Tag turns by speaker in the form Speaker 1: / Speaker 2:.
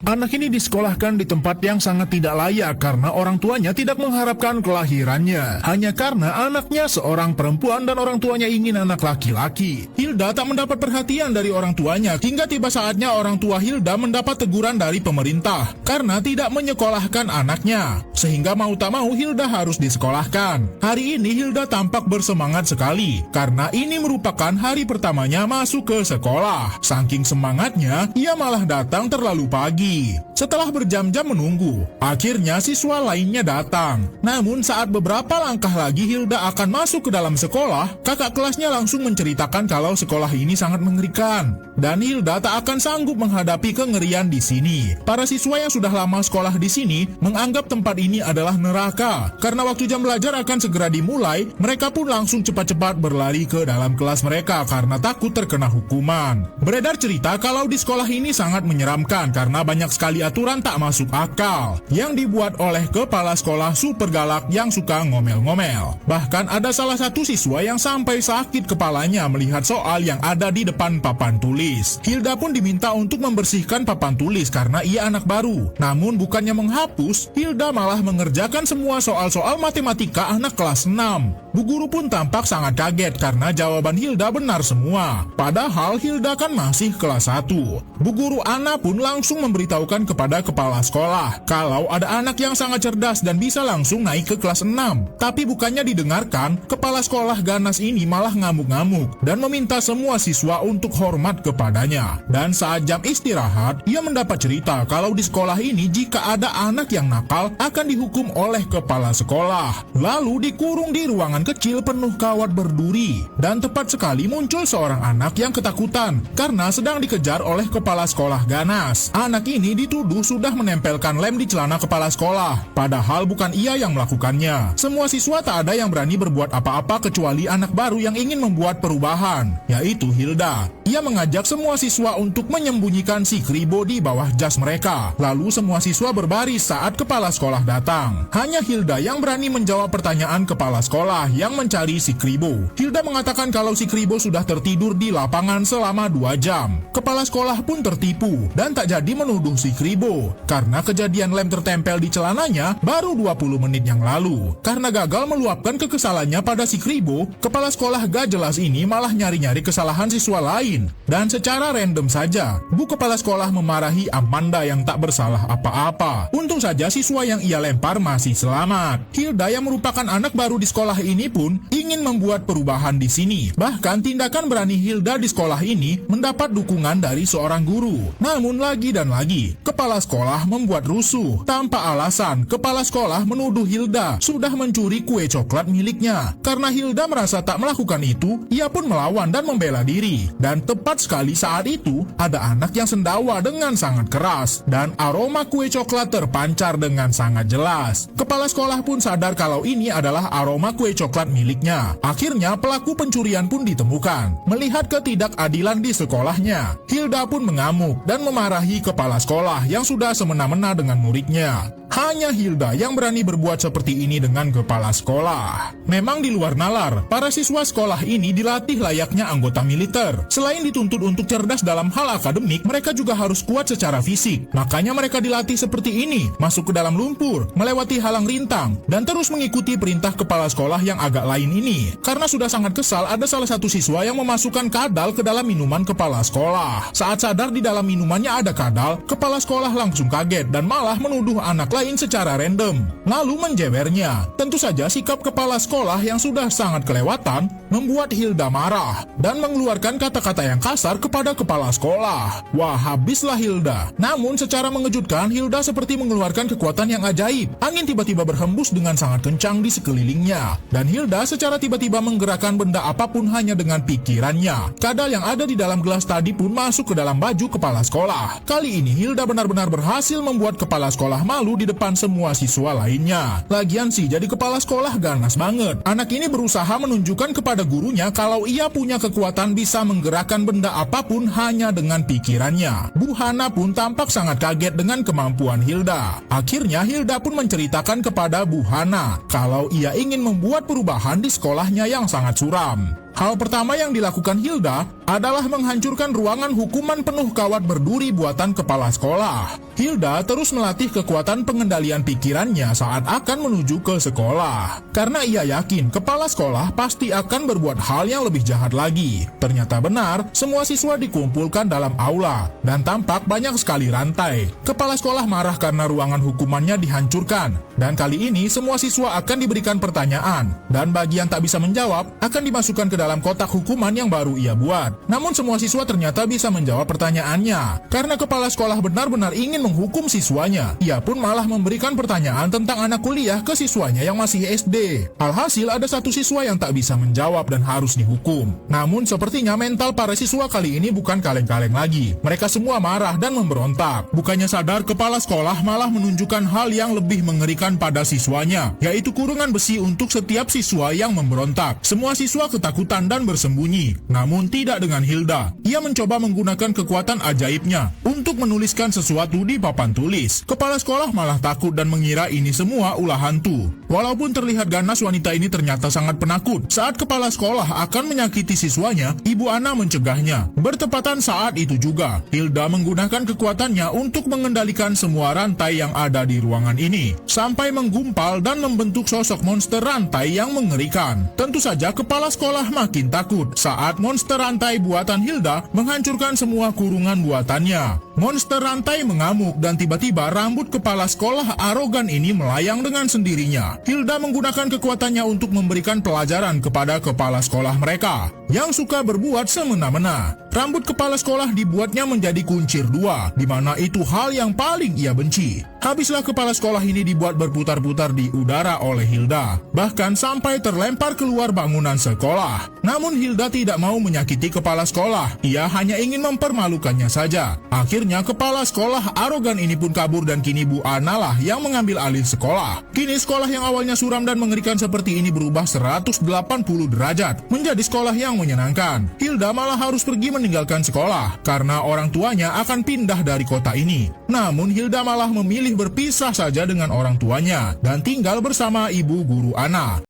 Speaker 1: Anak ini disekolahkan di tempat yang sangat tidak layak karena orang tuanya tidak mengharapkan kelahirannya. Hanya karena anaknya seorang perempuan dan orang tuanya ingin anak laki-laki. Hilda tak mendapat perhatian dari orang tuanya hingga tiba saatnya orang tua Hilda mendapat teguran dari pemerintah karena tidak menyekolahkan anaknya. Sehingga mau tak mau Hilda harus disekolahkan. Hari ini Hilda tampak bersemangat sekali karena ini merupakan hari pertamanya masuk ke sekolah. Saking semangatnya, ia malah datang terlalu pagi. Setelah berjam-jam menunggu, akhirnya siswa lainnya datang. Namun saat beberapa langkah lagi Hilda akan masuk ke dalam sekolah, kakak kelasnya langsung menceritakan kalau sekolah ini sangat mengerikan. Dan Hilda tak akan sanggup menghadapi kengerian di sini. Para siswa yang sudah lama sekolah di sini menganggap tempat ini adalah neraka. Karena waktu jam belajar akan segera dimulai, mereka pun langsung cepat-cepat berlari ke dalam kelas mereka karena takut terkena hukuman. Beredar cerita kalau di sekolah ini sangat menyeramkan karena banyak sekali aturan tak masuk akal yang dibuat oleh kepala sekolah super galak yang suka ngomel-ngomel. Bahkan ada salah satu siswa yang sampai sakit kepalanya melihat soal yang ada di depan papan tulis. Hilda pun diminta untuk membersihkan papan tulis karena ia anak baru. Namun bukannya menghapus, Hilda malah mengerjakan semua soal-soal matematika anak kelas 6. Bu guru pun tampak sangat kaget karena jawaban Hilda benar semua. Padahal Hilda kan masih kelas 1. Bu guru Ana pun langsung memberitahukan kepada kepala sekolah kalau ada anak yang sangat cerdas dan bisa langsung naik ke kelas 6. Tapi bukannya didengarkan, kepala sekolah ganas ini malah ngamuk-ngamuk dan meminta semua siswa untuk hormat kepadanya. Dan saat jam istirahat, ia mendapat cerita kalau di sekolah ini jika ada anak yang nakal akan dihukum oleh kepala sekolah. Lalu dikurung di ruangan kecil penuh kawat berduri. Dan tepat sekali muncul seorang anak yang ketakutan karena sedang dikejar oleh kepala sekolah ganas. Anak ini dituduh sudah menempelkan lem di celana kepala sekolah, padahal bukan ia yang melakukannya. Semua siswa tak ada yang berani berbuat apa-apa kecuali anak baru yang ingin membuat perubahan, yaitu Hilda. Ia mengajak semua siswa untuk menyembunyikan si kribo di bawah jas mereka. Lalu semua siswa berbaris saat kepala sekolah datang. Hanya Hilda yang berani menjawab pertanyaan kepala sekolah yang mencari si kribo. Hilda mengatakan kalau si kribo sudah tertidur di lapangan selama 2 jam. Kepala sekolah pun tertipu dan tak jadi menuduh si kribo karena kejadian lem tertempel di celananya baru 20 menit yang lalu. Karena gagal meluapkan kekesalannya pada si kribo, kepala sekolah gak jelas ini malah nyari-nyari kesalahan siswa lain. Dan secara random saja, Bu Kepala Sekolah memarahi Amanda yang tak bersalah apa-apa. Untung saja siswa yang ia lempar masih selamat. Hilda yang merupakan anak baru di sekolah ini pun ingin membuat perubahan di sini. Bahkan tindakan berani Hilda di sekolah ini mendapat dukungan dari seorang guru. Namun lagi dan lagi, kepala sekolah membuat rusuh. Tanpa alasan, kepala sekolah menuduh Hilda sudah mencuri kue coklat miliknya. Karena Hilda merasa tak melakukan itu, ia pun melawan dan membela diri. Dan tepat sekali saat itu, ada anak yang sendawa dengan sangat keras dan aroma kue coklat terpancar dengan sangat jelas. Kepala sekolah pun sadar kalau ini adalah aroma kue coklat miliknya. Akhirnya pelaku pencurian pun ditemukan. Melihat ketidakadilan di sekolahnya, Hilda pun mengamuk dan memarahi kepala sekolah yang sudah semena-mena dengan muridnya. Hanya Hilda yang berani berbuat seperti ini dengan kepala sekolah. Memang di luar nalar, para siswa sekolah ini dilatih layaknya anggota militer. Selain dituntut untuk cerdas dalam hal akademik, mereka juga harus kuat secara fisik. Makanya mereka dilatih seperti ini, masuk ke dalam lumpur, melewati halang rintang, dan terus mengikuti perintah kepala sekolah yang agak lain ini. Karena sudah sangat kesal, ada salah satu siswa yang memasukkan kadal ke dalam minuman kepala sekolah. Saat sadar di dalam minumannya ada kadal, kepala sekolah langsung kaget dan malah menuduh anak lain secara random, lalu menjewernya. Tentu saja sikap kepala sekolah yang sudah sangat kelewatan membuat Hilda marah dan mengeluarkan kata-kata yang kasar kepada kepala sekolah. Wah, habislah Hilda. Namun secara mengejutkan, Hilda seperti mengeluarkan kekuatan yang ajaib. Angin tiba-tiba berhembus dengan sangat kencang di sekelilingnya, dan Hilda secara tiba-tiba menggerakkan benda apapun hanya dengan pikirannya. Kadal yang ada di dalam gelas tadi pun masuk ke dalam baju kepala sekolah. Kali ini Hilda benar-benar berhasil membuat kepala sekolah malu di depan semua siswa lainnya. Lagian sih jadi kepala sekolah ganas banget. Anak ini berusaha menunjukkan kepada gurunya kalau ia punya kekuatan bisa menggerakkan benda apapun hanya dengan pikirannya. Bu Hana pun tampak sangat kaget dengan kemampuan Hilda. Akhirnya Hilda pun menceritakan kepada Bu Hana kalau ia ingin membuat perubahan di sekolahnya yang sangat suram. Hal pertama yang dilakukan Hilda adalah menghancurkan ruangan hukuman penuh kawat berduri buatan kepala sekolah. Hilda terus melatih kekuatan pengendalian pikirannya saat akan menuju ke sekolah. Karena ia yakin kepala sekolah pasti akan berbuat hal yang lebih jahat lagi. Ternyata benar, semua siswa dikumpulkan dalam aula dan tampak banyak sekali rantai. Kepala sekolah marah karena ruangan hukumannya dihancurkan. Dan kali ini semua siswa akan diberikan pertanyaan. Dan bagi yang tak bisa menjawab, akan dimasukkan ke dalam kotak hukuman yang baru ia buat. Namun semua siswa ternyata bisa menjawab pertanyaannya. Karena kepala sekolah benar-benar ingin menghukum siswanya, ia pun malah memberikan pertanyaan tentang anak kuliah ke siswanya yang masih SD. Alhasil ada satu siswa yang tak bisa menjawab dan harus dihukum. Namun sepertinya mental para siswa kali ini bukan kaleng-kaleng lagi. Mereka semua marah dan memberontak. Bukannya sadar, kepala sekolah malah menunjukkan hal yang lebih mengerikan pada siswanya, yaitu kurungan besi untuk setiap siswa yang memberontak. Semua siswa ketakutan dan bersembunyi. Namun tidak dengan Hilda. Ia mencoba menggunakan kekuatan ajaibnya untuk menuliskan sesuatu di papan tulis. Kepala sekolah malah takut dan mengira ini semua ulah hantu. Walaupun terlihat ganas, wanita ini ternyata sangat penakut. Saat kepala sekolah akan menyakiti siswanya, Ibu Ana mencegahnya. Bertepatan saat itu juga, Hilda menggunakan kekuatannya untuk mengendalikan semua rantai yang ada di ruangan ini, sampai menggumpal dan membentuk sosok monster rantai yang mengerikan. Tentu saja kepala sekolah makin takut saat monster rantai buatan Hilda menghancurkan semua kurungan buatannya. Monster rantai mengamuk dan tiba-tiba rambut kepala sekolah arogan ini melayang dengan sendirinya. Hilda menggunakan kekuatannya untuk memberikan pelajaran kepada kepala sekolah mereka yang suka berbuat semena-mena. Rambut kepala sekolah dibuatnya menjadi kuncir dua, di mana itu hal yang paling ia benci. Habislah kepala sekolah ini dibuat berputar-putar di udara oleh Hilda, bahkan sampai terlempar keluar bangunan sekolah. Namun Hilda tidak mau menyakiti kepala sekolah, ia hanya ingin mempermalukannya saja. Akhirnya kepala sekolah arogan ini pun kabur dan kini Bu Ana lah yang mengambil alih sekolah. Kini sekolah yang awalnya suram dan mengerikan seperti ini berubah 180 derajat menjadi sekolah yang menyenangkan. Hilda malah harus pergi meninggalkan sekolah karena orang tuanya akan pindah dari kota ini. Namun Hilda malah memilih berpisah saja dengan orang tuanya dan tinggal bersama ibu guru Ana.